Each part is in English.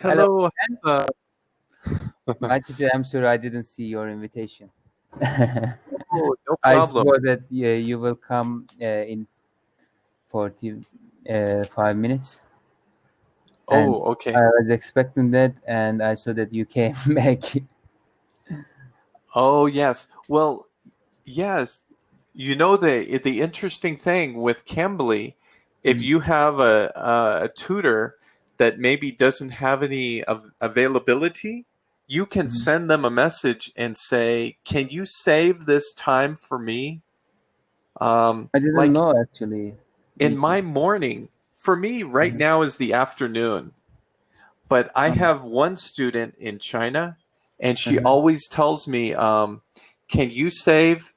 Hello. Hello. Uh, My teacher, I'm sorry I didn't see your invitation. oh, no I problem. saw that you will come in 45 minutes. And Oh, okay. I was expecting that, and I saw that you came back. Oh, yes. Well, yes. You know the interesting thing with Cambly, if you have a tutor that maybe doesn't have any availability, you can send them a message and say, "Can you save this time for me?" I didn't Like know actually. in my morning, for me right now is the afternoon. But I have one student in China, and she always tells me, "Can you save?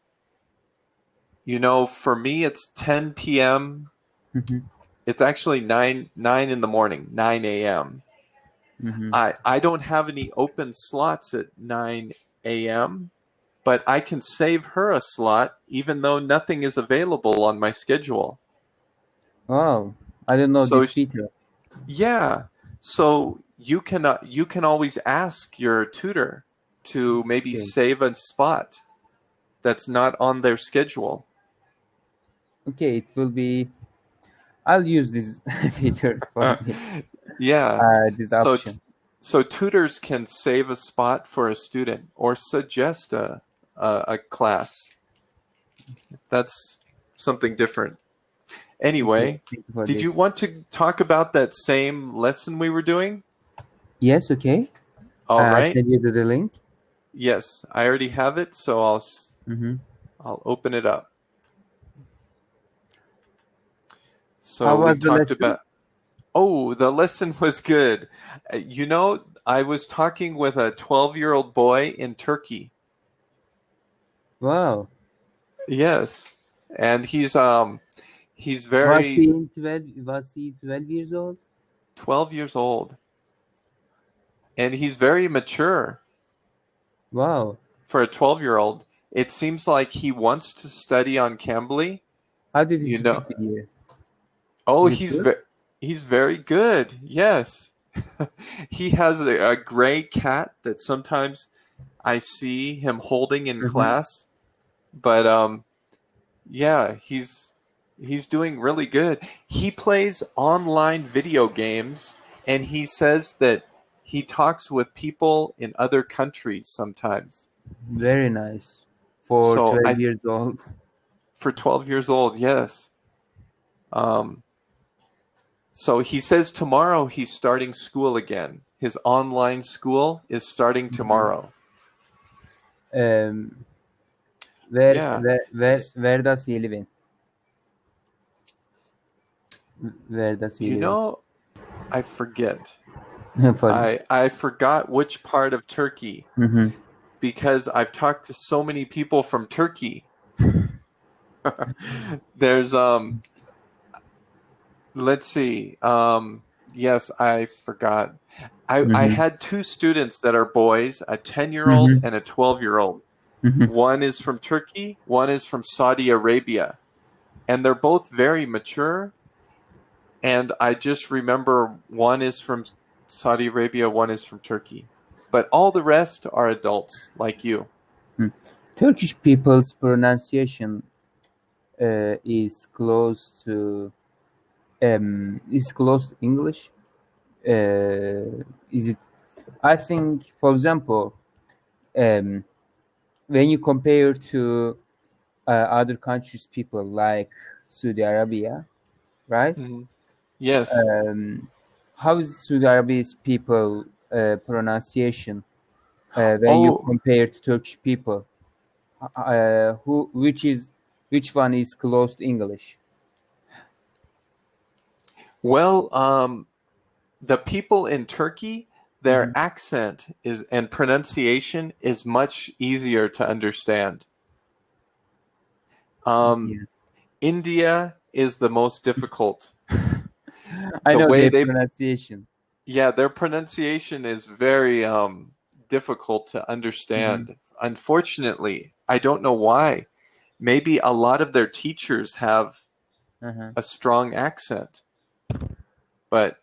For me, it's 10 p.m. It's actually 9 in the morning, 9 a.m. I don't have any open slots at 9 a.m., but I can save her a slot even though nothing is available on my schedule." Wow, I didn't know So this feature. yeah, so you can always ask your tutor to maybe save a spot that's not on their schedule. Okay, it will be. I'll use this feature for me. Yeah. This So option. so tutors can save a spot for a student or suggest a class. That's something different. Anyway, Thank you for did you this. want to talk about that same lesson we were doing? Yes, okay. All I right. send you the link. Yes, I already have it, so I'll open it up. So How we was the talked lesson? about. Oh, the lesson was good. I was talking with a 12-year-old boy in Turkey. Wow. Yes, and he's Was very he 12 years old? 12 years old, and he's very mature Wow. for a 12-year-old. It seems like he wants to study on Cambly. How did he You speak know, with you? oh, Is it good? he's very good. Yes, he has a gray cat that sometimes I see him holding in class, but yeah, he's doing really good. He plays online video games, and he says that he talks with people in other countries sometimes. Very nice. For So 12 years old. for 12 years old, yes. So he says tomorrow he's starting school again. His online school is starting tomorrow. Where Yeah. where does he live in? Where does he You live know, I forget. in? For I forgot which part of Turkey because I've talked to so many people from Turkey. There's let's see. Yes, I forgot. I had two students that are boys, a 10-year-old and a 12-year-old. One is from Turkey, one is from Saudi Arabia. And they're both very mature. And I just remember one is from Saudi Arabia, one is from Turkey. But all the rest are adults like you. Turkish people's pronunciation is close to English. Is it? I think, for example, when you compare to other countries' people like Saudi Arabia, right? Yes. How is Saudi Arabia's people pronunciation when you compare to Turkish people? Which one is close to English? Well, the people in Turkey, their accent and pronunciation is much easier to understand. India is the most difficult. I know way their pronunciation. Yeah, their pronunciation is very difficult to understand. Unfortunately, I don't know why. Maybe a lot of their teachers have a strong accent. But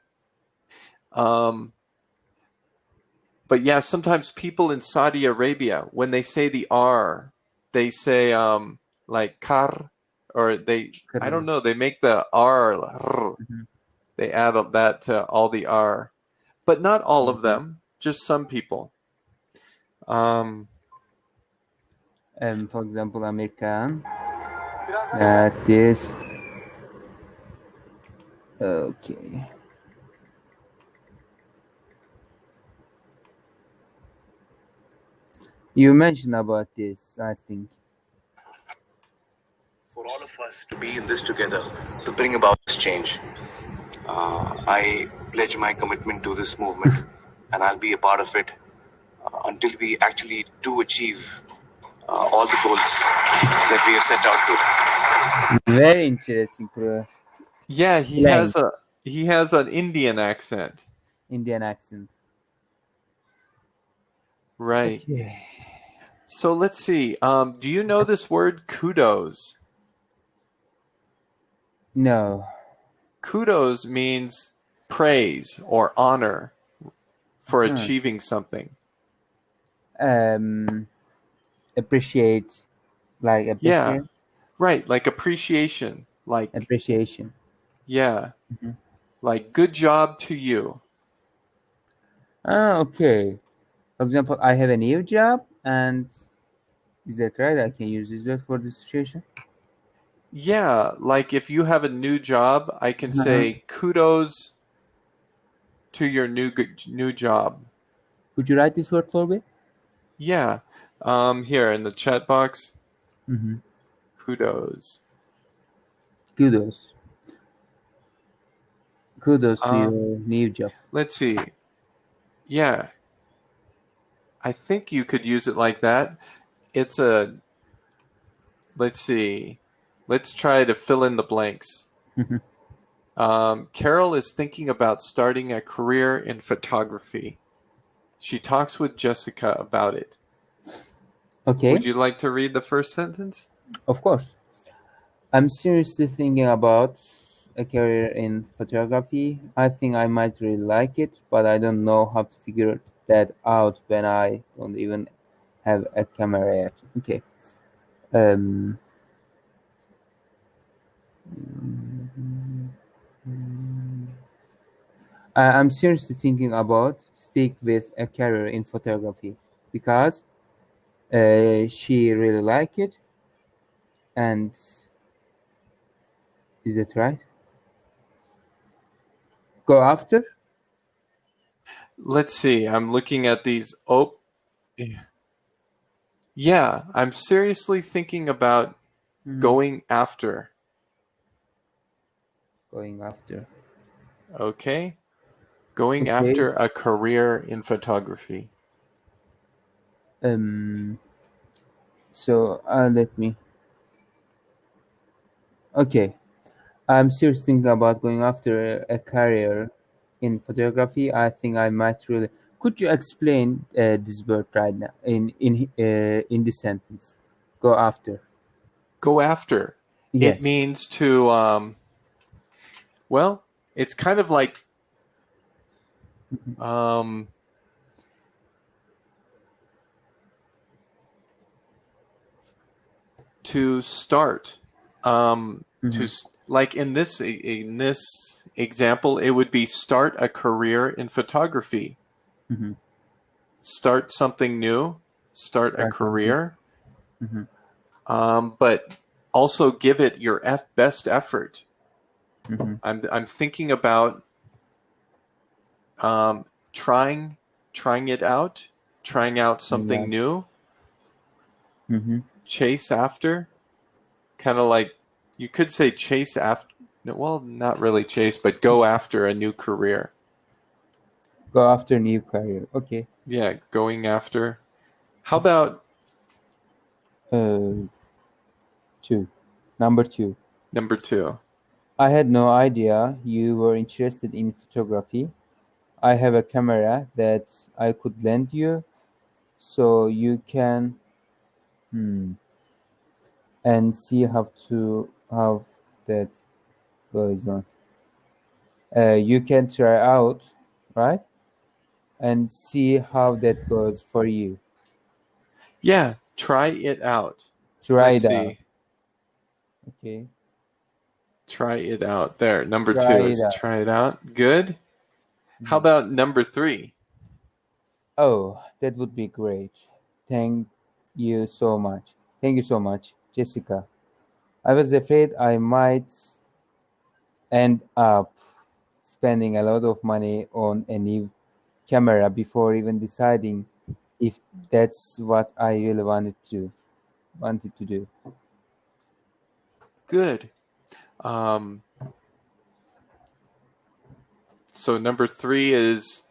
But yeah, sometimes people in Saudi Arabia, when they say the R, they say like kar, or I don't know, they make the R, Mhm. they add that to all the R. But not all of them, just some people. For example, American. That is okay. You mentioned about this, I think. For all of us to be in this together, to bring about this change. I pledge my commitment to this movement, and I'll be a part of it until we actually do achieve all the goals that we have set out to. Very interesting, bro. Yeah, he has an Indian accent. Indian accent. Right. Okay. So let's see. Do you know this word kudos? No. Kudos means praise or honor for achieving something. Appreciate, like appreciate. Yeah, right. Like appreciation. Like appreciation. Yeah. Mm-hmm. Like good job to you. Okay. For example, I have a new job, and is that right? I can use this word for this situation. Yeah, like if you have a new job, I can say kudos to your new job. Could you write this word for me? Yeah. Here in the chat box. Mm-hmm. Kudos. Kudos. Kudos to your new job. Let's see. Yeah. I think you could use it like that. It's a... Let's see. Let's try to fill in the blanks. Carol is thinking about starting a career in photography. She talks with Jessica about it. Okay. Would you like to read the first sentence? Of course. I'm seriously thinking about a career in photography. I think I might really like it, but I don't know how to figure that out when I don't even have a camera yet. Okay. I'm seriously thinking about stick with a career in photography because she really like it. And is that right? Go after? Let's see. I'm looking at these. Oh, yeah. I'm seriously thinking about going after. Going after. Okay. Going after a career in photography. So let me. Okay. I'm seriously thinking about going after a career in photography. I think I might really. Could you explain this word right now in this sentence? Go after. Go after. Yes. It means to. Well, it's kind of like. To start. To like in this example, it would be start a career in photography. Start something new. Start a career. But also give it your best effort. I'm thinking about trying it out, trying out something new. Chase after, kind of like you could say chase after. Well, not really chase, but go after a new career. Go after new career. Okay. Yeah, going after. How about 2? Number 2. Number 2. I had no idea you were interested in photography. I have a camera that I could lend you, so you can and see how that goes on. You can try out, right? and see how that goes for you. Yeah, try it out. Try Let's it see. out. Okay. Try it out. There, number Try 2 it is out. try it out. Good. How about number 3? Oh, that would be great. Thank you so much. Thank you so much, Jessica. I was afraid I might end up spending a lot of money on a new camera before even deciding if that's what I really wanted to do. Good. So number 3 is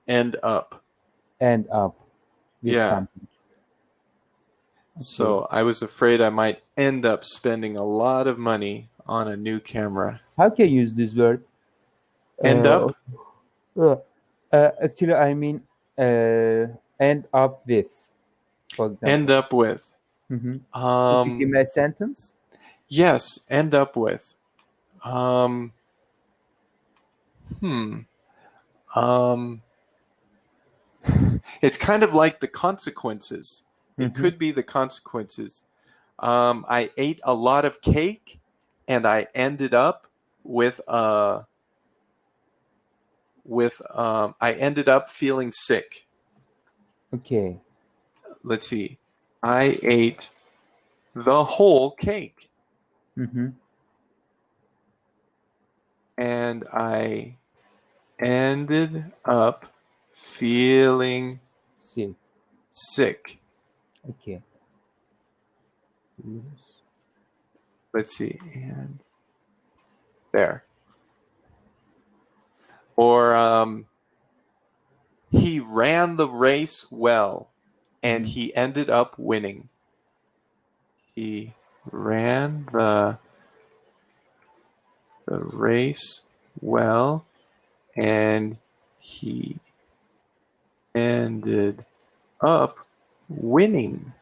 end up. End up with Yeah. something. So I was afraid I might end up spending a lot of money on a new camera. How can you use this word? End up? Actually, I mean end up with, for example. End up with. Could you give me a sentence? Yes, end up with. It's kind of like the consequences. It could be the consequences. I ate a lot of cake and I ended up with I ended up feeling sick. Okay. Let's see. I ate the whole cake. And I ended up feeling sick. Okay. Let's see. And there. Or he ran the race well and he ended up winning. He ran the race well and he ended up winning.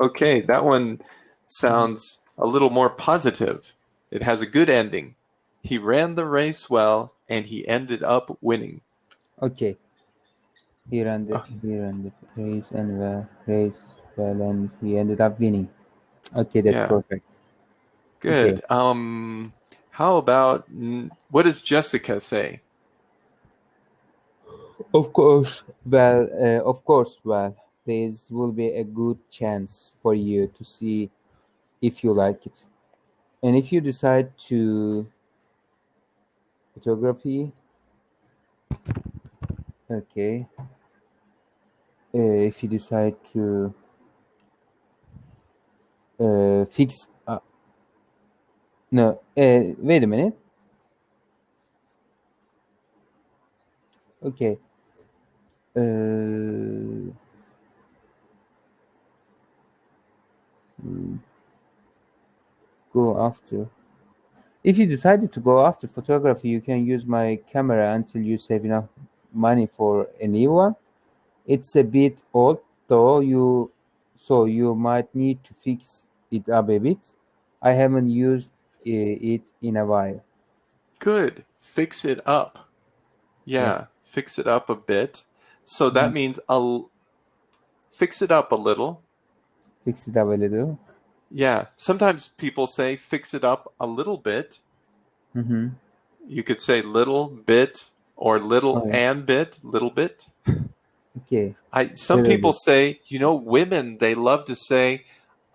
Okay, that one sounds a little more positive. It has a good ending. He ran the race well and he ended up winning. Okay. He ran the race well and he ended up winning. Okay, that's perfect. Good. Okay. How about what does Jessica say? Of course. Well, this will be a good chance for you to see if you like it. And if you decide to photography, okay. If you decide to fix no wait a minute. Okay. Go after. If you decided to go after photography, you can use my camera until you save enough money for a new one. It's a bit old though, so you might need to fix it up a bit. I haven't used it in a while. Good. Fix it up. Yeah. Fix it up a bit. So that means fix it up a little. Fix it up a little. Yeah. Sometimes people say fix it up a little bit. You could say little bit or little and bit, little bit. Okay. Some people say, women, they love to say,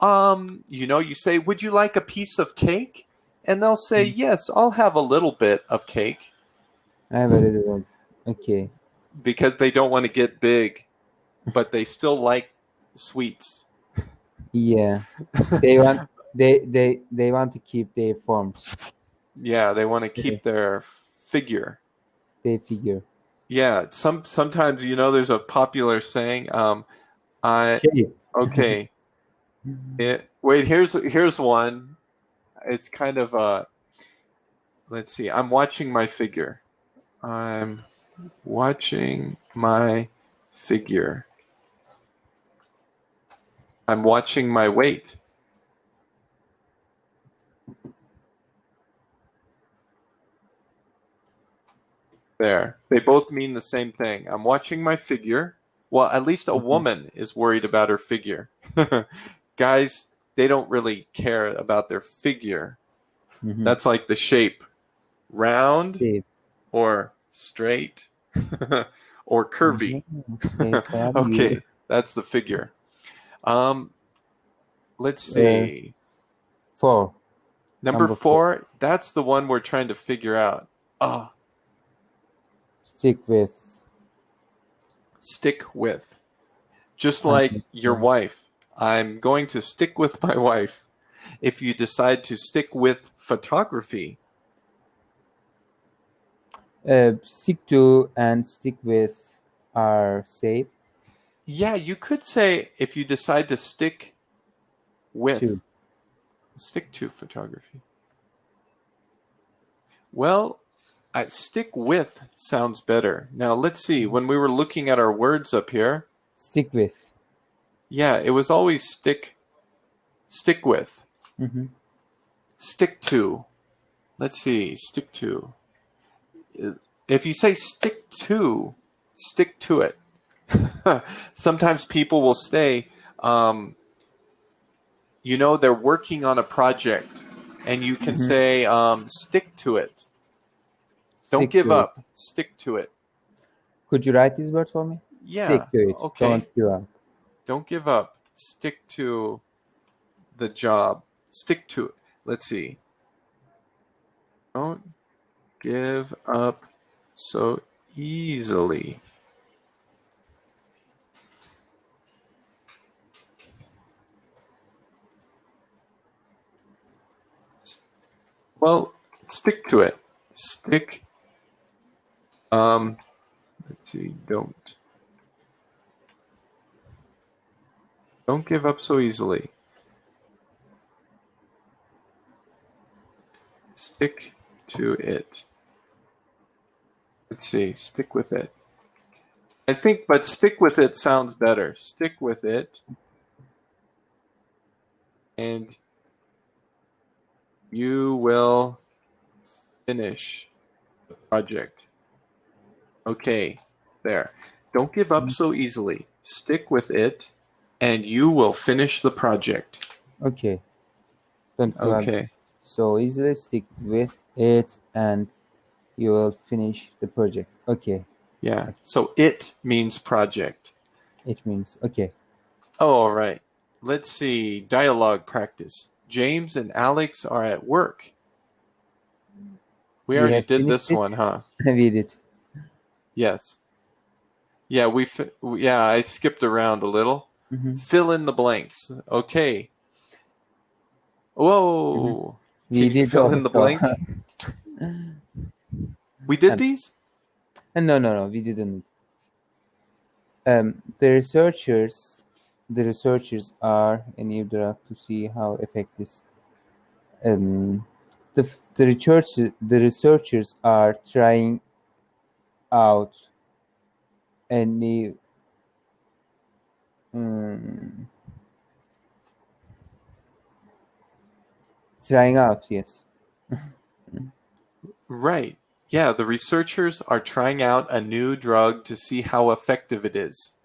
you say, would you like a piece of cake? And they'll say, yes, I'll have a little bit of cake. I have a little bit. Okay. Because they don't want to get big, but they still like sweets. Yeah. They want to keep their forms. Yeah, they want to keep their figure. Their figure. Yeah, sometimes there's a popular saying. Okay. Wait, here's one. It's kind of let's see. I'm watching my figure. I'm watching my figure. I'm watching my weight. There. They both mean the same thing. I'm watching my figure. Well, at least a woman is worried about her figure. Guys, they don't really care about their figure. That's like the shape. Round or straight or curvy. Okay, that's the figure. Let's see. 4. Number 4, that's the one we're trying to figure out. Stick with. Stick with. Just like your wife. I'm going to stick with my wife. If you decide to stick with photography. Stick to and stick with are same. Yeah, you could say if you decide to stick with. Stick to photography. Well, stick with sounds better. Now, let's see. When we were looking at our words up here. Stick with. Yeah, it was always stick with. Stick to. Let's see. Stick to. If you say stick to it. Sometimes people will say, they're working on a project, and you can say, stick to it. Don't give up. Stick to it. Could you write this word for me? Yeah. Stick to it. Okay. Don't give up. Don't give up. Stick to the job. Stick to it. Let's see. Don't give up so easily. Well, stick to it. Stick. Let's see. Don't give up so easily. Stick to it. Let's see. Stick with it. I think, but stick with it sounds better. Stick with it. And you will finish the project. Okay, there. Don't give up so easily. Stick with it, and you will finish the project. Okay. Don't give up so easily. Stick with it, and you will finish the project. Okay. Yeah. So it means project. It means okay. Oh, all right. Let's see. Dialogue practice. James and Alex are at work. We already did this one, huh? We did. Yes. Yeah, I skipped around a little. Fill in the blanks. Okay. Whoa. We did fill in the blank? We did these? No, we didn't. The researchers are, and you have to see how effective. The researchers are trying out a new trying out, yes. Right. Yeah, the researchers are trying out a new drug to see how effective it is.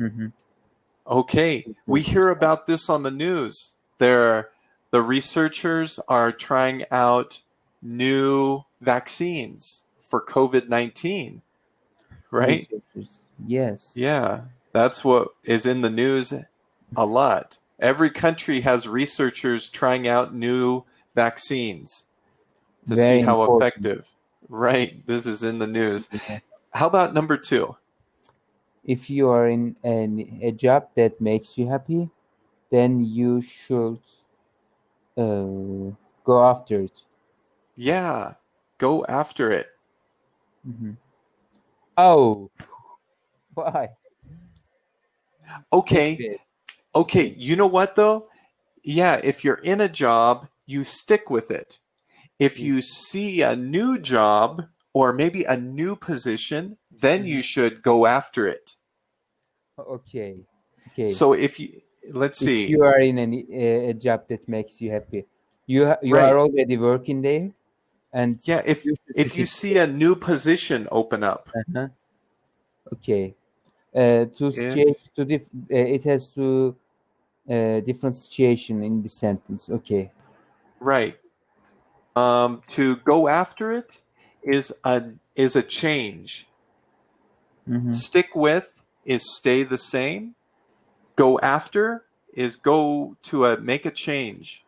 Okay, we hear about this on the news. The researchers are trying out new vaccines for COVID-19, right? Researchers. Yes. Yeah, that's what is in the news a lot. Every country has researchers trying out new vaccines to see how effective. Right, this is in the news. How about number 2? If you are in a job that makes you happy, then you should go after it. Yeah, go after it. Oh, why? Okay, you know what though? Yeah, if you're in a job, you stick with it. If you see a new job or maybe a new position, then you should go after it. Okay. So let's see. If you are in a job that makes you happy, you are already working there? And Yeah, if you should you stick. see a new position open up, Okay. To if change to it has to different situation in the sentence. Okay. right, to go after it is a change. Stick with is stay the same. Go after is go to make a change.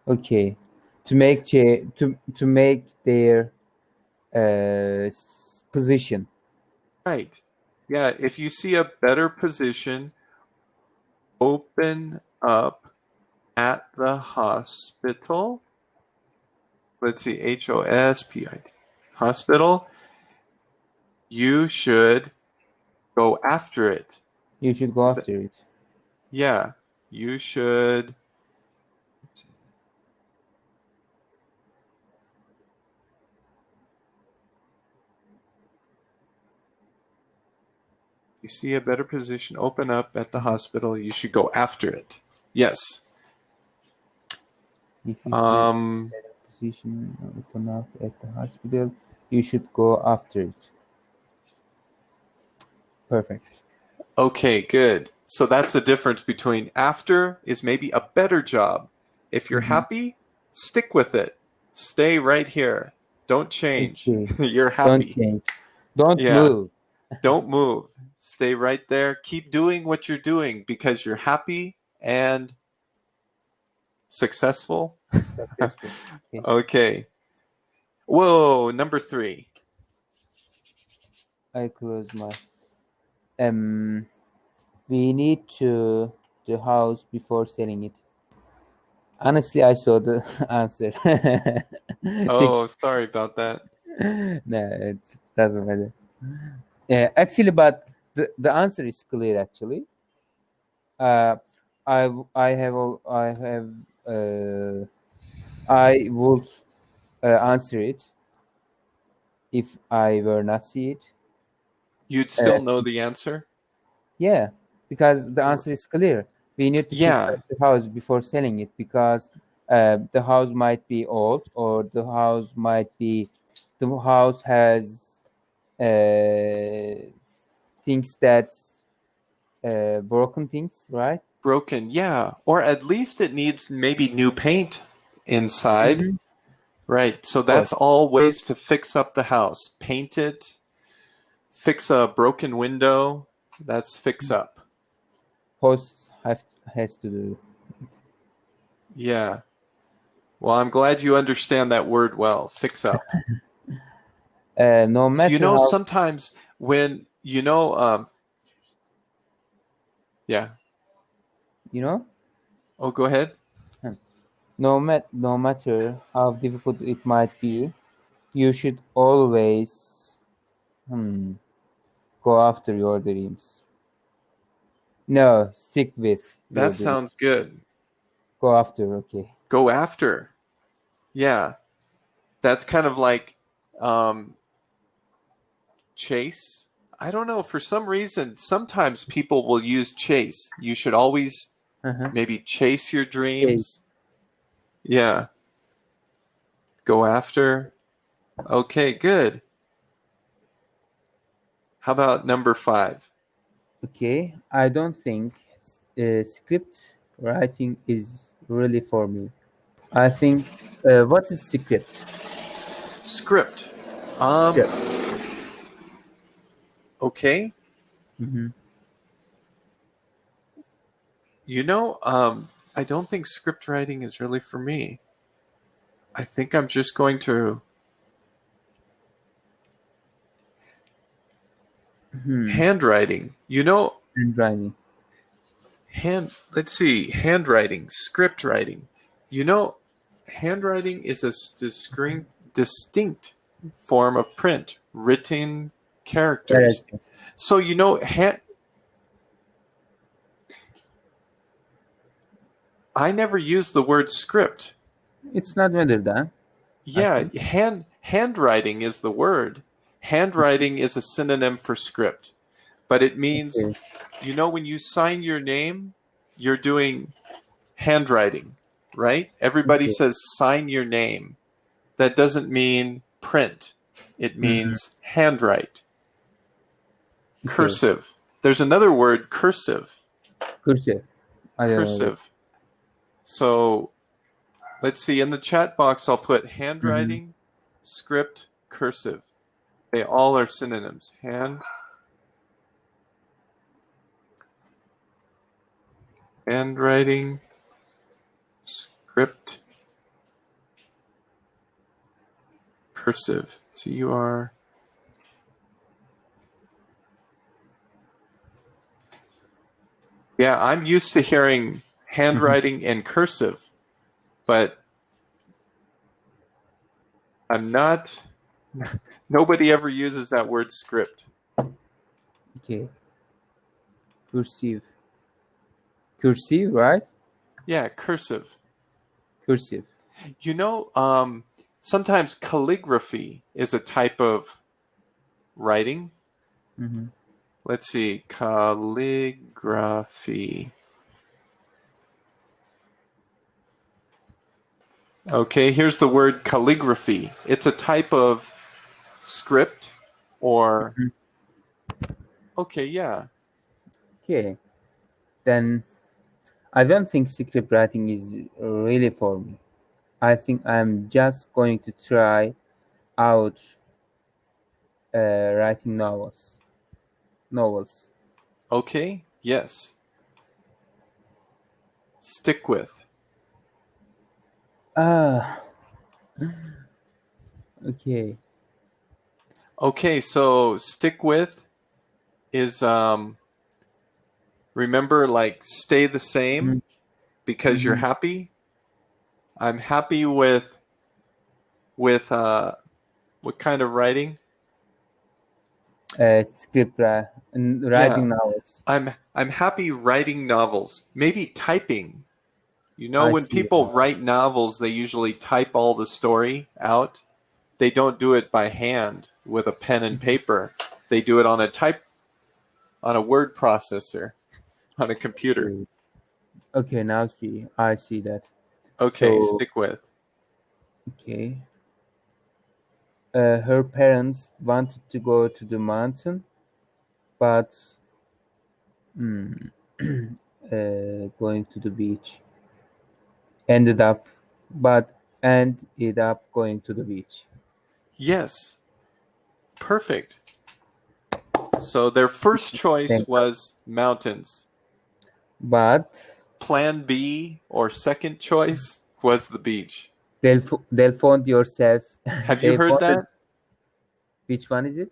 Okay. To make to make their position. Right. Yeah, if you see a better position open up at the hospital, let's see, HOSPIT, hospital, you should go after it. You should go after it. Yeah, you should. You see a better position open up at the hospital, you should go after it. Yes. If you see a better position open up at the hospital, you should go after it. Perfect. Okay, good. So that's the difference between after is maybe a better job. If you're happy, stick with it. Stay right here. Don't change. Okay. You're Don't happy. change. Don't Yeah. move. Don't move. Stay right there. Keep doing what you're doing because you're happy and successful. Successful. Okay. Okay. Whoa, number 3. I close my. We need to the house before selling it. Honestly, I saw the answer. Oh, sorry about that. No, it doesn't matter. Actually, but the answer is clear. Actually, I would answer it if I were not see it. You'd still know the answer? Yeah, because the answer is clear. We need to fix up the house before selling it because the house might be old or the house has things that broken things, right? Broken, yeah. Or at least it needs maybe new paint inside. Right. So that's all ways to fix up the house. Paint it, fix a broken window. That's fix up. Host has to do it. Yeah. Well, I'm glad you understand that word well. Fix up. No matter So, how, sometimes when yeah. Oh, go ahead. No matter how difficult it might be, you should always go after your dreams. No, stick with your That sounds good. Go after, okay. Go after. Yeah. That's kind of like chase. I don't know. For some reason, sometimes people will use chase. You should always maybe chase your dreams. Yeah. Go after. Okay, good. How about number 5? Okay, I don't think script writing is really for me. I think, what is script? Script. Okay. I don't think script writing is really for me. I think I'm just going to handwriting. Handwriting. Let's see. Handwriting, script writing. Handwriting is a distinct form of print, written characters. So, I never use the word script. It's not whether that. Yeah, handwriting is the word. Handwriting is a synonym for script. But it means, when you sign your name, you're doing handwriting, right? Everybody says sign your name. that doesn't mean print. It means handwrite. Okay. Cursive. There's another word, cursive. Cursive. I don't know. Cursive. So let's see. In the chat box, I'll put handwriting, script, cursive. They all are synonyms. Handwriting, script, cursive. C-U-R. Yeah, I'm used to hearing handwriting and cursive, but I'm not. Nobody ever uses that word script. Okay. Cursive. Cursive, right? Yeah, cursive. Cursive. You know, sometimes calligraphy is a type of writing. Let's see, calligraphy. Okay, here's the word calligraphy. It's a type of script or... Okay, yeah. Okay. Then I don't think script writing is really for me. I think I'm just going to try out writing novels. Okay, yes. Stick with. Okay. Okay, so stick with is, remember, like, stay the same because you're happy. I'm happy with what kind of writing? Script writing novels. I'm happy writing novels. Maybe typing. You know, I when see. people write novels, they usually type all the story out. They don't do it by hand with a pen and paper. They do it on a word processor, on a computer. Okay, now I see that. Okay, So, stick with. Okay. Her parents wanted to go to the mountain, but going to the beach. Ended up going to the beach. Yes. Perfect. So their first choice was mountains. But Plan B or second choice was the beach. they'll find yourself. Have you heard that? Which one is it?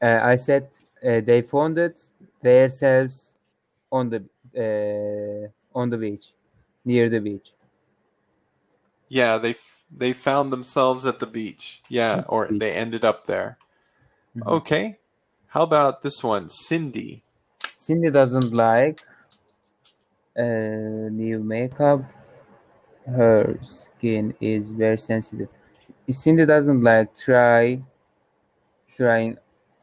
I said they found themselves on the beach, near the beach. Yeah, they found themselves at the beach. Yeah, or they ended up there. Okay. How about this one? Cindy. Cindy doesn't like new makeup. Her skin is very sensitive. Cindy doesn't like trying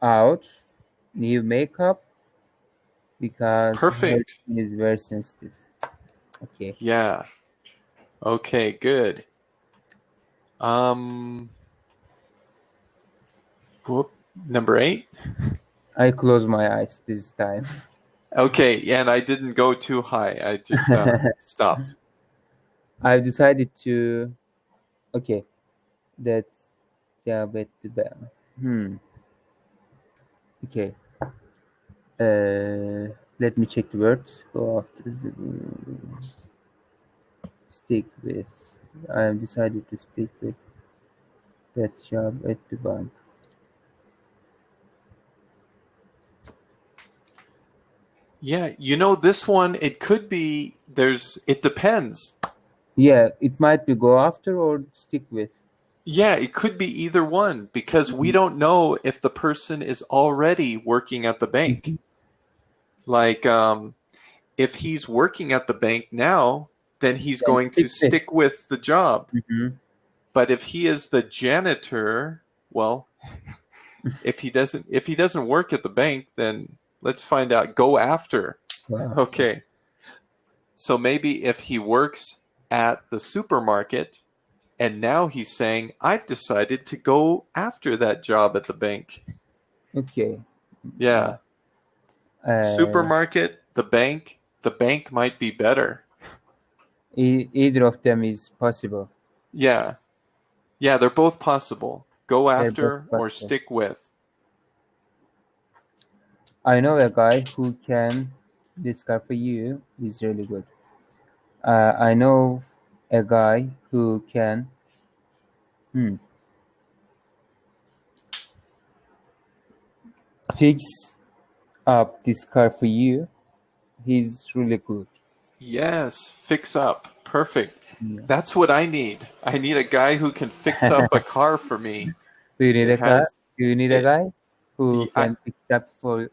out new makeup because her Perfect. skin is very sensitive. Okay. Yeah. Okay, good. Number 8. I close my eyes this time. Okay, and I didn't go too high. I just stopped. I've decided to. Okay, that's bedava. Okay. Let me check the words. Go after stick with. I have decided to stick with that job at the bank. Yeah, you know, this one, it could be, it depends. Yeah, it might be go after or stick with. Yeah, it could be either one because we don't know if the person is already working at the bank. Like, if he's working at the bank now, then he's going to stick with the job. But if he is the janitor, well, if he doesn't work at the bank, then let's find out. Go after. Wow. Okay. So maybe if he works at the supermarket, and now he's saying, I've decided to go after that job at the bank. Okay. Yeah. Supermarket, the bank might be better. Either of them is possible. Yeah. Yeah, they're both possible. Go after both or possible. stick with. I know a guy who can. This guy for you is really good. I know a guy who can. Fix up this car for you. He's really good. Yes, fix up. Perfect. Yeah. That's what I need. I need a guy who can fix up a car for me. Do you need a car? Do you need a it- guy who I- can fix up for?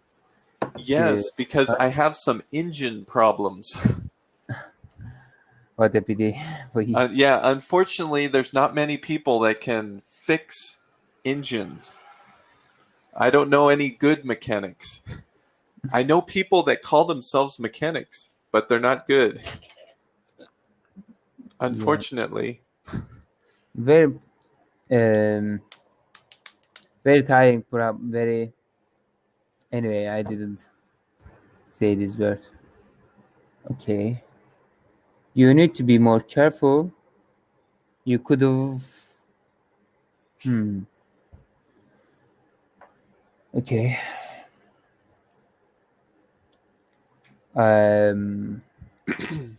Yes, because I have some engine problems. What a pity for you. Yeah, unfortunately, there's not many people that can fix engines. I don't know any good mechanics. I know people that call themselves mechanics, but they're not good. Unfortunately. Very, very tiring. Very. Anyway, I didn't say this word. Okay. You need to be more careful. You could have. Okay.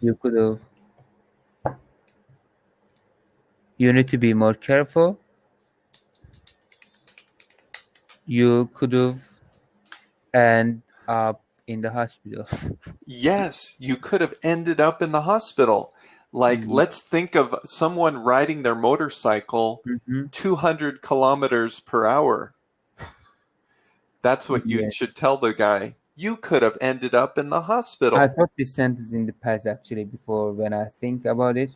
You could have. You need to be more careful. You could have end up in the hospital. Yes, you could have ended up in the hospital. Like, let's think of someone riding their motorcycle 200 kilometers per hour. That's what you should tell the guy. You could have ended up in the hospital. I thought this sentence in the past, actually, before when I think about it.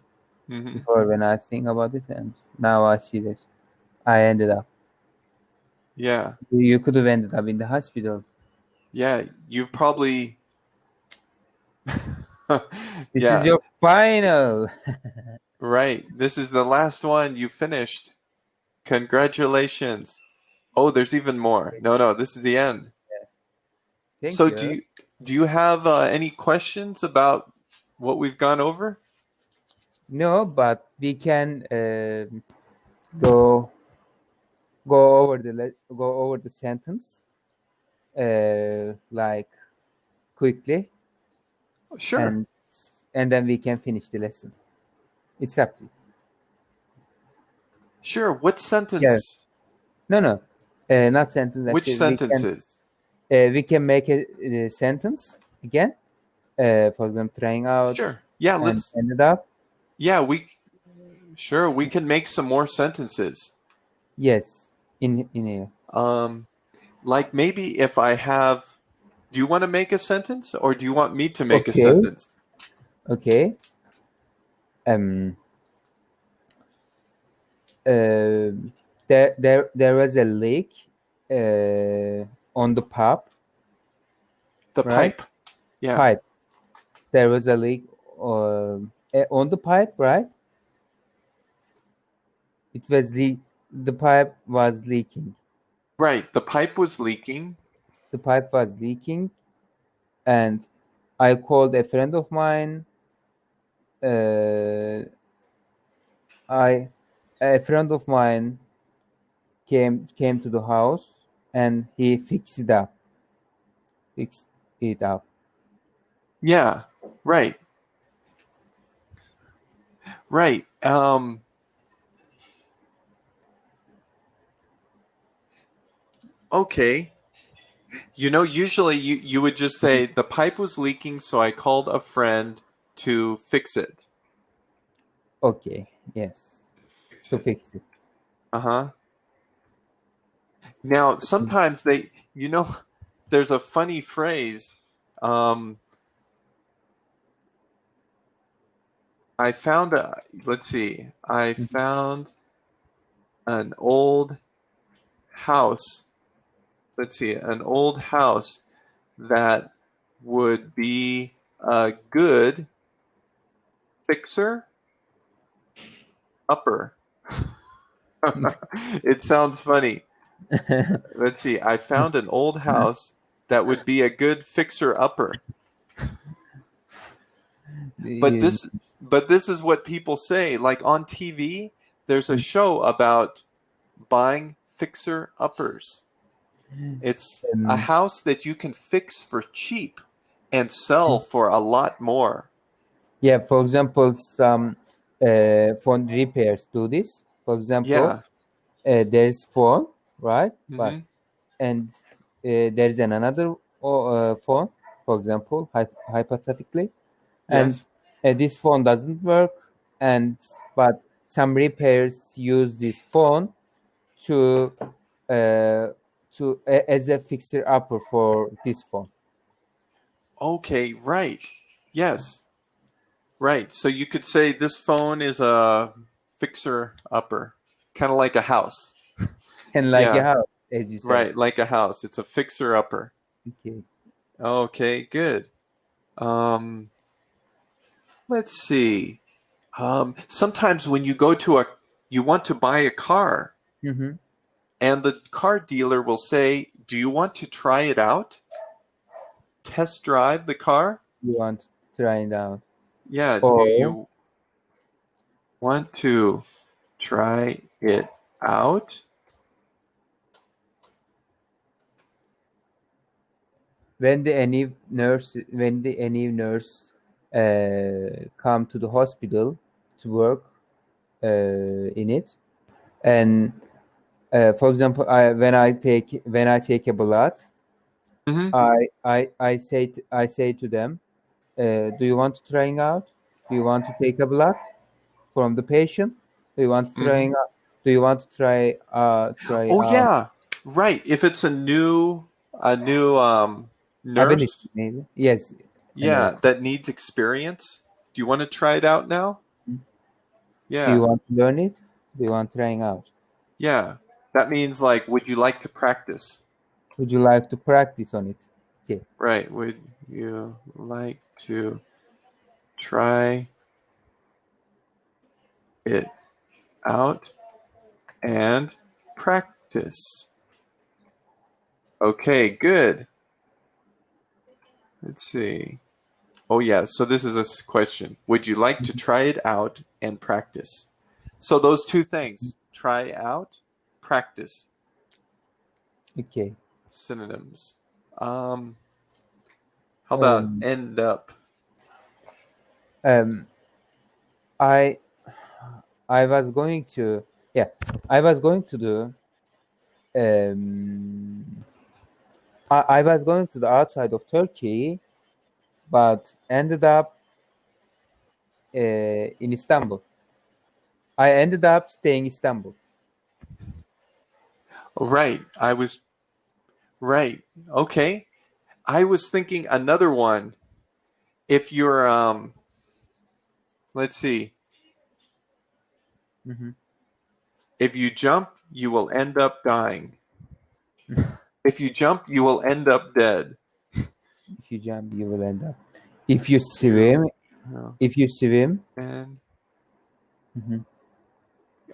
And now I see this. I ended up. Yeah. You could have ended up in the hospital. Yeah, you've probably... This is your final. Right. This is the last one. You finished. Congratulations. Oh, there's even more. No, this is the end. Thank so you. do you have any questions about what we've gone over? No, but we can go over the sentence like quickly. Sure. And then we can finish the lesson. It's up to you. Sure. What sentence? Yes. No, not sentence. Actually. Which sentences? We can make a sentence again. For example, trying out. Sure. Yeah, let's ended up. Yeah, we can make some more sentences. Yes, in here. Like maybe if I have. Do you want to make a sentence, or do you want me to make a sentence? Okay. There was a leak on the pipe. The pipe. Yeah. Pipe. There was a leak on the pipe, right? It was the pipe was leaking. Right. The pipe was leaking. The pipe was leaking, and I called a friend of mine. A friend of mine came to the house, and he fixed it up. Yeah. Right. Right. Okay. Usually you would just say the pipe was leaking, so I called a friend to fix it. Okay. Yes. To fix it. Uh-huh. Now, sometimes there's a funny phrase. I found an old house. An old house that would be a good fixer. upper. It sounds funny. Let's see. I found an old house that would be a good fixer-upper. But this is what people say. Like on TV, there's a show about buying fixer-uppers. It's a house that you can fix for cheap and sell for a lot more. Yeah, for example, some phone repairs do this. For example, there's phone, right? But and there's another phone, for example, hypothetically, and this phone doesn't work, but some repairs use this phone to as a fixer upper for this phone. Okay, right. Yes. Right. So you could say this phone is a fixer-upper, kind of like a house. And like a house, as you said. Right, like a house. It's a fixer-upper. Okay. Okay, good. Let's see. Sometimes when you go to you want to buy a car, and the car dealer will say, do you want to try it out? Test drive the car? You want to try it out. Yeah, do you want to try it out? When any nurse come to the hospital to work in it, and for example, when I take a blood, I say to them, do you want to try it out? Do you want to take a blood from the patient? Do you want to try it out? Do you want to try Oh out? yeah, right. If it's a new nurse, maybe. Yes. Yeah, that needs experience. Do you want to try it out now? Yeah. Do you want to learn it? Do you want trying out? Yeah. That means like, would you like to practice? Would you like to practice on it? Okay. Right. Would you like to try it out and practice? Okay, good. Let's see. Oh, yeah. So this is a question. Would you like to try it out and practice? So those two things, try out, practice. Okay. Synonyms. How about end up? I was going to I was going to do I was going to the outside of Turkey, but ended up in Istanbul. I ended up staying in Istanbul. Right. Right. Okay. I was thinking another one. If you're, let's see. If you jump, you will end up dying. If you jump, you will end up dead. If you jump, you will end up. If you swim, And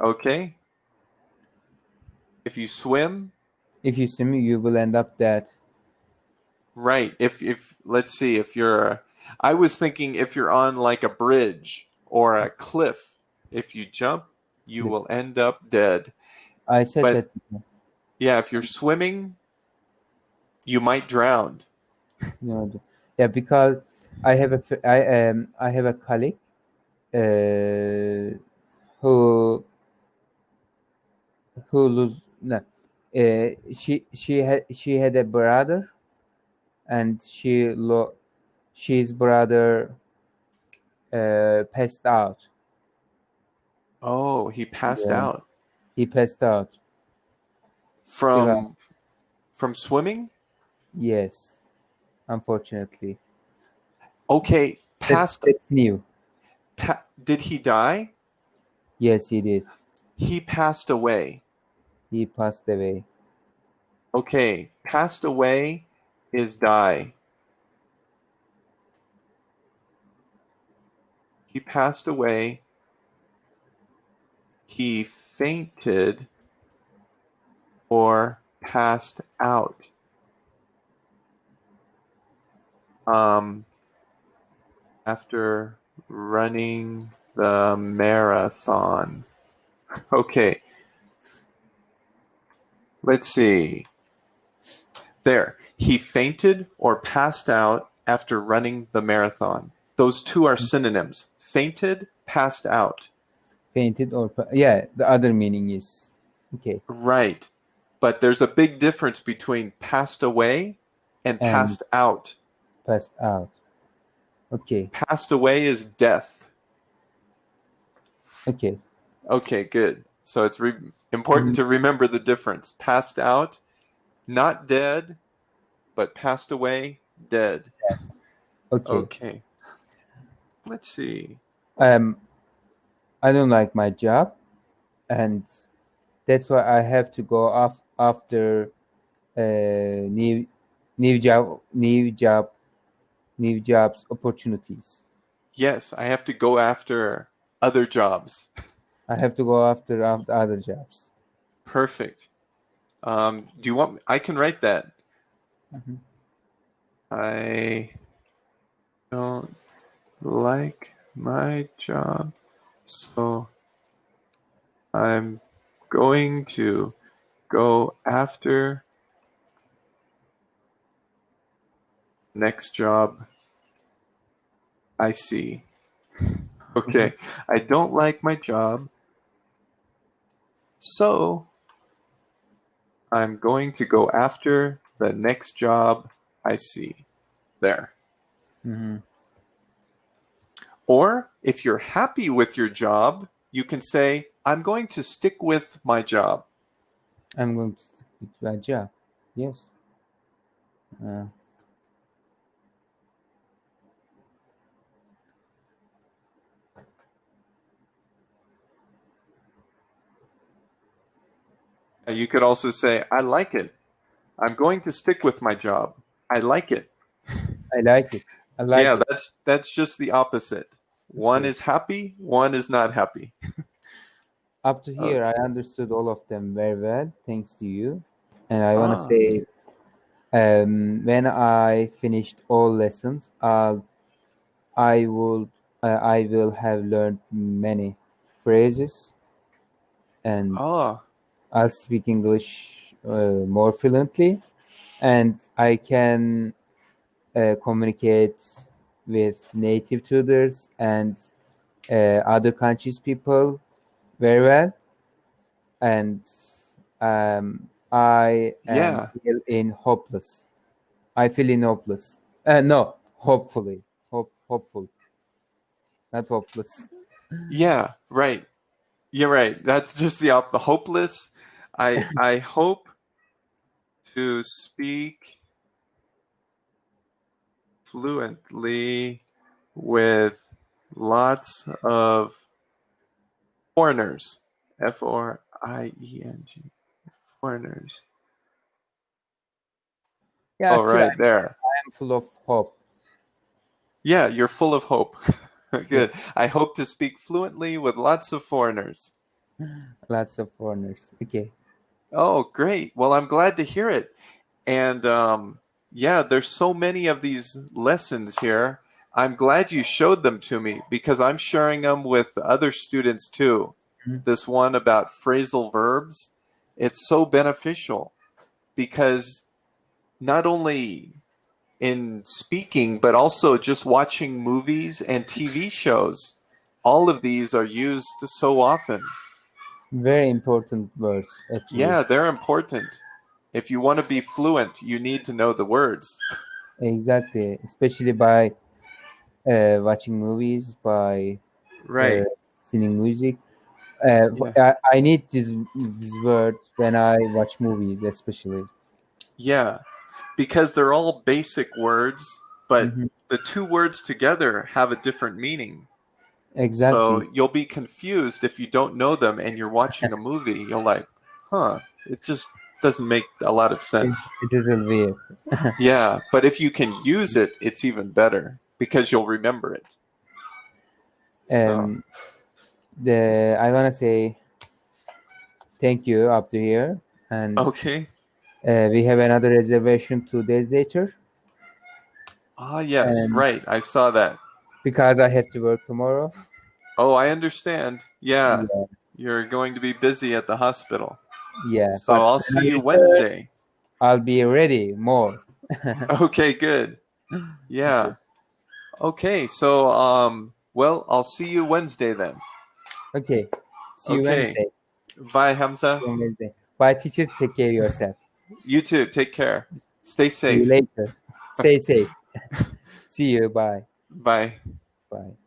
okay. If you swim, you will end up dead. Right. If let's see, if you're, I was thinking if you're on like a bridge or a cliff, if you jump, you will end up dead. I said that. Yeah, if you're swimming, you might drown. No, yeah, because I have a colleague who she had a brother, and his brother passed out. Oh, he passed out. He passed out from swimming? Yes, unfortunately. Okay, That's new. Did he die? Yes, he did. He passed away. He passed away. Okay, passed away is die. He passed away. He fainted or passed out. After running the marathon. Okay. Let's see. There. He fainted or passed out after running the marathon. Those two are synonyms. Fainted, passed out. Fainted or yeah, the other meaning is okay. Right. But there's a big difference between passed away and passed out. Passed out. Okay. Passed away is death. Okay. Okay, good. So it's important to remember the difference. Passed out, not dead, but passed away, dead. Yes. Okay. Okay. Let's see. I don't like my job, and that's why I have to go off after new jobs opportunities. Yes, I have to go after other jobs. I have to go after other jobs. Perfect. Do you want? I can write that. Mm-hmm. I don't like my job, so I'm going to go after next job I see. Okay, I don't like my job, so I'm going to go after the next job I see. There. Mm-hmm. Or if you're happy with your job, you can say, I'm going to stick with my job. I'm going to stick with my job. Yes. You could also say, I like it. I'm going to stick with my job. I like it. I like it. I like it. Yeah, that's just the opposite. One is happy, one is not happy. Up to here, I understood all of them very well, thanks to you. And I want to say, when I finished all lessons, I will have learned many phrases, and I'll speak English more fluently, and I can communicate with native tutors and other countries' people very well. And I feel in hopeless. I feel in hopeless. No, hopefully. Hopeful. Not hopeless. Yeah, right. You're right. That's just the hopeless. I hope to speak fluently with lots of foreigners. F-O-R-I-E-N-G. Foreigners. Yeah, right there. I am full of hope. Yeah, you're full of hope. Good. I hope to speak fluently with lots of foreigners. Lots of foreigners. Okay. Oh, great. Well, I'm glad to hear it. And yeah, there's so many of these lessons here. I'm glad you showed them to me because I'm sharing them with other students too. Mm-hmm. This one about phrasal verbs, it's so beneficial because not only in speaking, but also just watching movies and TV shows. All of these are used so often. Very important words, actually. Yeah, they're important. If you want to be fluent, you need to know the words. Exactly, especially by watching movies, by singing music. I need these words when I watch movies, especially. Yeah, because they're all basic words, but the two words together have a different meaning. Exactly. So you'll be confused if you don't know them and you're watching a movie. You're like, it just doesn't make a lot of sense. It is weird. Yeah, but if you can use it, it's even better because you'll remember it. I want to say thank you up to here. And Okay. we have another reservation 2 days later. Ah, yes, And right. I saw that. because I have to work tomorrow. Oh, I understand. Yeah. Yeah. You're going to be busy at the hospital. Yeah. So but I'll see you Wednesday. I'll be ready more. Okay, good. Yeah. Okay, so well, I'll see you Wednesday then. Okay. See you Okay. Wednesday. Bye, Hamza. See you Wednesday. Bye, teacher. Take care of yourself. You too. Take care. Stay See you safe. later. Stay safe. See you. Bye. Bye. Bye.